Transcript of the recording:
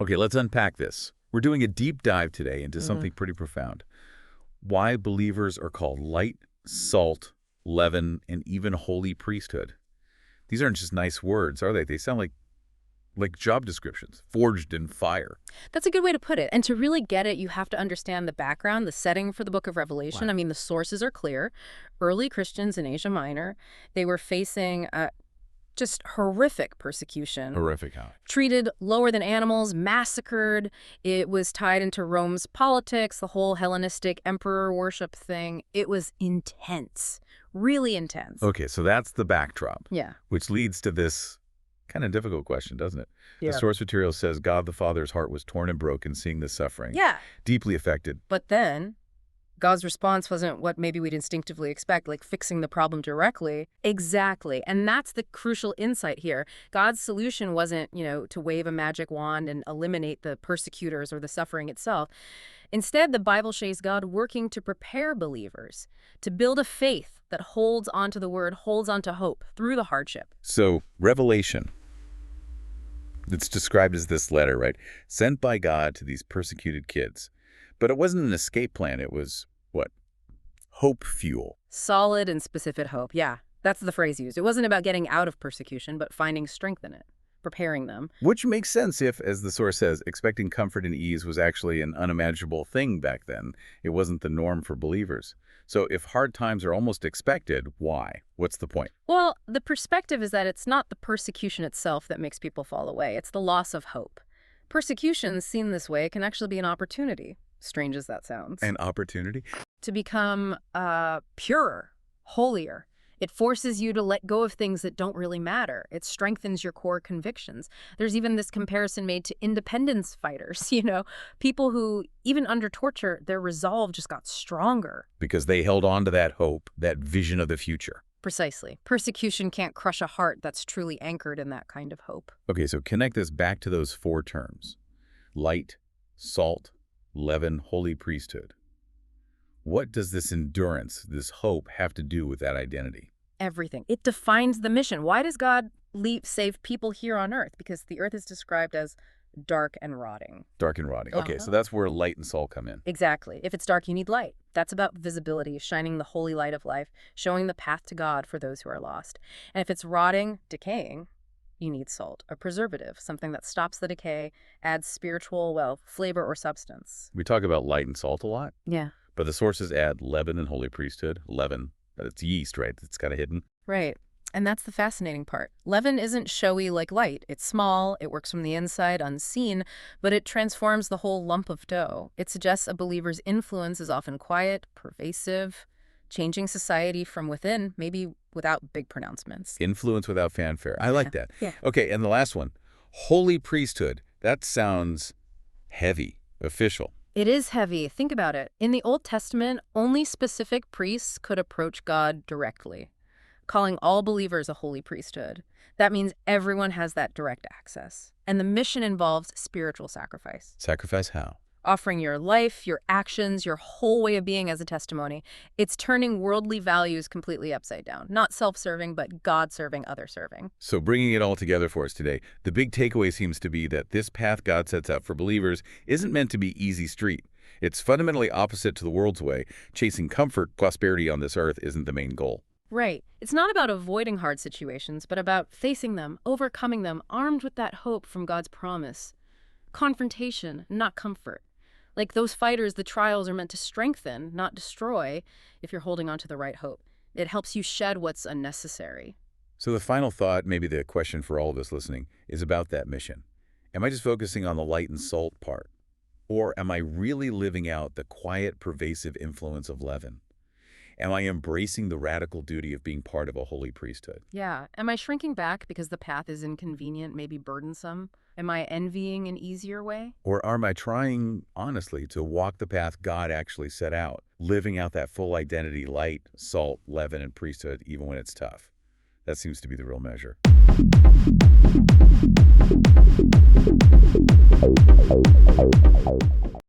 Okay, let's unpack this. We're doing a deep dive today into something pretty profound. Why believers are called light, salt, leaven, and even holy priesthood. These aren't just nice words, are they? They sound like job descriptions, forged in fire. That's a good way to put it. And to really get it, you have to understand the background, the setting for the book of Revelation. Wow. I mean, the sources are clear. Early Christians in Asia Minor, they were facing just horrific persecution. Horrific how? Treated lower than animals, massacred. It was tied into Rome's politics, the whole Hellenistic emperor worship thing. It was intense, really intense. Okay, so that's the backdrop. Yeah. Which leads to this kind of difficult question, doesn't it? Yeah. The source material says God the Father's heart was torn and broken seeing this suffering. Yeah. Deeply affected. But then God's response wasn't what maybe we'd instinctively expect, like fixing the problem directly. Exactly. And that's the crucial insight here. God's solution wasn't, to wave a magic wand and eliminate the persecutors or the suffering itself. Instead, the Bible shows God working to prepare believers, to build a faith that holds onto the word, holds onto hope through the hardship. So, Revelation, it's described as this letter, right? Sent by God to these persecuted kids. But it wasn't an escape plan. It was, what? Hope fuel. Solid and specific hope. Yeah, that's the phrase used. It wasn't about getting out of persecution, but finding strength in it, preparing them. Which makes sense if, as the source says, expecting comfort and ease was actually an unimaginable thing back then. It wasn't the norm for believers. So if hard times are almost expected, why? What's the point? Well, the perspective is that it's not the persecution itself that makes people fall away. It's the loss of hope. Persecution, seen this way, can actually be an opportunity, strange as that sounds. An opportunity? To become purer, holier. It forces you to let go of things that don't really matter. It strengthens your core convictions. There's even this comparison made to independence fighters, people who, even under torture, their resolve just got stronger. Because they held on to that hope, that vision of the future. Precisely. Persecution can't crush a heart that's truly anchored in that kind of hope. Okay, so connect this back to those four terms. Light, salt, leaven, holy priesthood. What does this endurance, this hope, have to do with that identity? Everything. It defines the mission. Why does God save people here on earth? Because the earth is described as dark and rotting. Dark and rotting. Okay, so that's where light and salt come in. Exactly. If it's dark, you need light. That's about visibility, shining the holy light of life, showing the path to God for those who are lost. And if it's rotting, decaying, you need salt, a preservative, something that stops the decay, adds spiritual, flavor or substance. We talk about light and salt a lot. Yeah. But the sources add leaven and holy priesthood. Leaven, it's yeast, right? It's kind of hidden. Right. And that's the fascinating part. Leaven isn't showy like light. It's small, it works from the inside, unseen, but it transforms the whole lump of dough. It suggests a believer's influence is often quiet, pervasive, changing society from within, maybe without big pronouncements. Influence without fanfare. I like that. Yeah. Okay, and the last one, holy priesthood. That sounds heavy, official. It is heavy. Think about it. In the Old Testament, only specific priests could approach God directly, calling all believers a holy priesthood. That means everyone has that direct access. And the mission involves spiritual sacrifice. Sacrifice how? Offering your life, your actions, your whole way of being as a testimony. It's turning worldly values completely upside down. Not self-serving, but God-serving, other-serving. So bringing it all together for us today, the big takeaway seems to be that this path God sets out for believers isn't meant to be easy street. It's fundamentally opposite to the world's way. Chasing comfort, prosperity on this earth isn't the main goal. Right. It's not about avoiding hard situations, but about facing them, overcoming them, armed with that hope from God's promise. Confrontation, not comfort. Like those fighters, the trials are meant to strengthen, not destroy, if you're holding on to the right hope. It helps you shed what's unnecessary. So the final thought, maybe the question for all of us listening, is about that mission. Am I just focusing on the light and salt part? Or am I really living out the quiet, pervasive influence of leaven? Am I embracing the radical duty of being part of a holy priesthood? Yeah. Am I shrinking back because the path is inconvenient, maybe burdensome? Am I envying an easier way? Or am I trying, honestly, to walk the path God actually set out, living out that full identity, light, salt, leaven, and priesthood, even when it's tough? That seems to be the real measure.